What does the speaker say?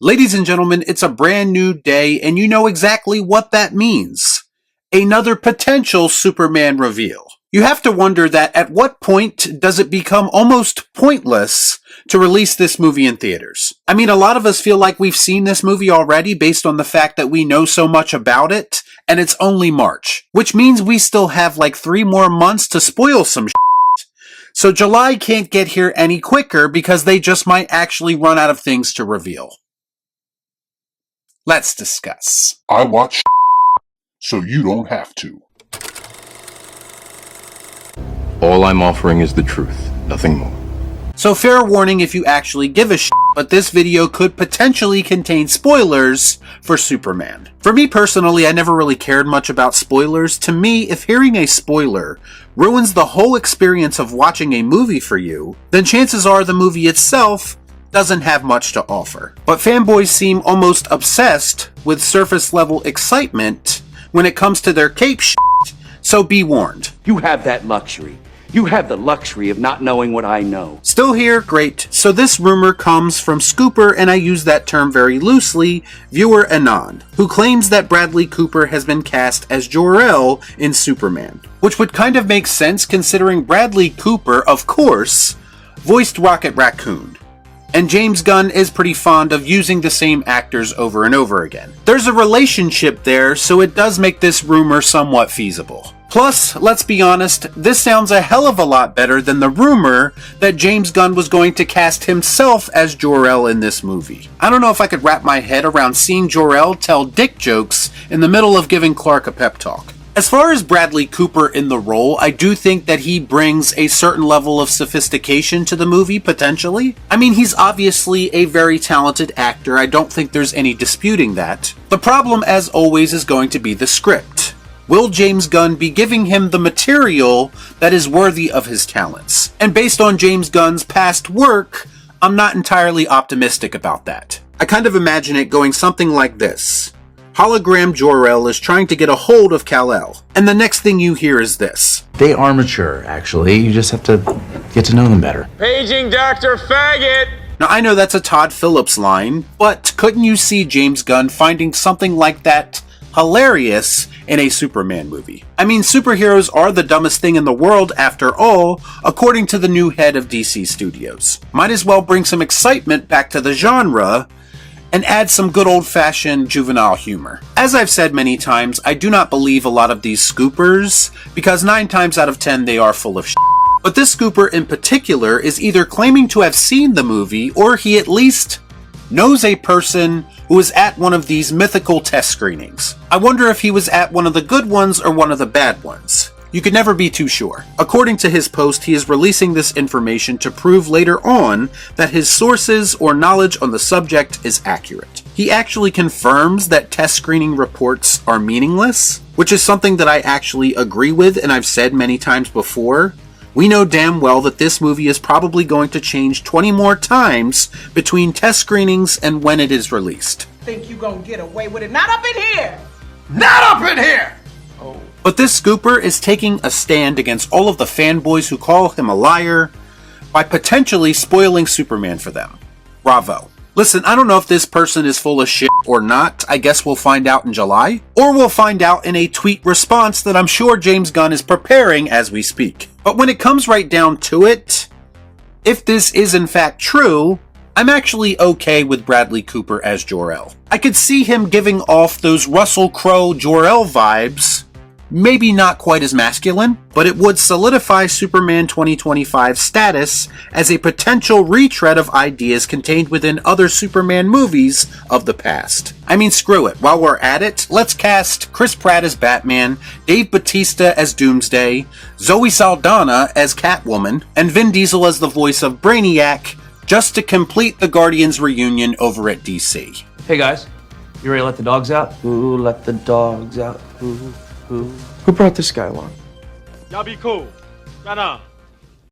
Ladies and gentlemen, it's a brand new day, and you know exactly what that means. Another potential Superman reveal. You have to wonder that at what point does it become almost pointless to release this movie in theaters? I mean, a lot of us feel like we've seen this movie already based on the fact that we know so much about it, and it's only March, which means we still have like 3 more months to spoil some shit. So July can't get here any quicker because they just might actually run out of things to reveal. Let's discuss. I watch so you don't have to. All I'm offering is the truth, nothing more. So fair warning if you actually give a shit, but this video could potentially contain spoilers for Superman. For me personally, I never really cared much about spoilers. To me, if hearing a spoiler ruins the whole experience of watching a movie for you, then chances are the movie itself doesn't have much to offer. But fanboys seem almost obsessed with surface level excitement when it comes to their cape shit, so be warned. You have that luxury. You have the luxury of not knowing what I know. Still here? Great. So this rumor comes from Scooper, and I use that term very loosely, viewer Anon, who claims that Bradley Cooper has been cast as Jor-el in Superman. Which would kind of make sense considering Bradley Cooper, of course, voiced Rocket Raccoon. And James Gunn is pretty fond of using the same actors over and over again. There's a relationship there, so it does make this rumor somewhat feasible. Plus, let's be honest, this sounds a hell of a lot better than the rumor that James Gunn was going to cast himself as Jor-el in this movie. I don't know if I could wrap my head around seeing Jor-el tell dick jokes in the middle of giving Clark a pep talk. As far as Bradley Cooper in the role, I do think that he brings a certain level of sophistication to the movie, potentially. I mean, he's obviously a very talented actor. I don't think there's any disputing that. The problem, as always, is going to be the script. Will James Gunn be giving him the material that is worthy of his talents? And based on James Gunn's past work, I'm not entirely optimistic about that. I kind of imagine it going something like this. Hologram Jor-el is trying to get a hold of Kal-El, and the next thing you hear is this. They are mature, actually. You just have to get to know them better. Paging Dr. Faggot! Now, I know that's a Todd Phillips line, but couldn't you see James Gunn finding something like that hilarious in a Superman movie? I mean, superheroes are the dumbest thing in the world after all, according to the new head of DC Studios. Might as well bring some excitement back to the genre and add some good old-fashioned juvenile humor. As I've said many times, I do not believe a lot of these scoopers, because 9 times out of 10 they are full of shit. But this scooper in particular is either claiming to have seen the movie, or he at least knows a person who was at one of these mythical test screenings. I wonder if he was at one of the good ones or one of the bad ones. You could never be too sure. According to his post, he is releasing this information to prove later on that his sources or knowledge on the subject is accurate. He actually confirms that test screening reports are meaningless, which is something that I actually agree with and I've said many times before. We know damn well that this movie is probably going to change 20 more times between test screenings and when it is released. Think you gonna get away with it? Not up in here! Not up in here! But this scooper is taking a stand against all of the fanboys who call him a liar by potentially spoiling Superman for them. Bravo. Listen, I don't know if this person is full of shit or not. I guess we'll find out in July. Or we'll find out in a tweet response that I'm sure James Gunn is preparing as we speak. But when it comes right down to it, if this is in fact true, I'm actually okay with Bradley Cooper as Jor-el. I could see him giving off those Russell Crowe Jor-el vibes. Maybe not quite as masculine, but it would solidify Superman 2025's status as a potential retread of ideas contained within other Superman movies of the past. I mean, screw it. While we're at it, let's cast Chris Pratt as Batman, Dave Bautista as Doomsday, Zoe Saldana as Catwoman, and Vin Diesel as the voice of Brainiac, just to complete the Guardians reunion over at DC. Hey guys, you ready to let the dogs out? Ooh, let the dogs out. Ooh. Who brought this guy along? Y'all be cool. Right on.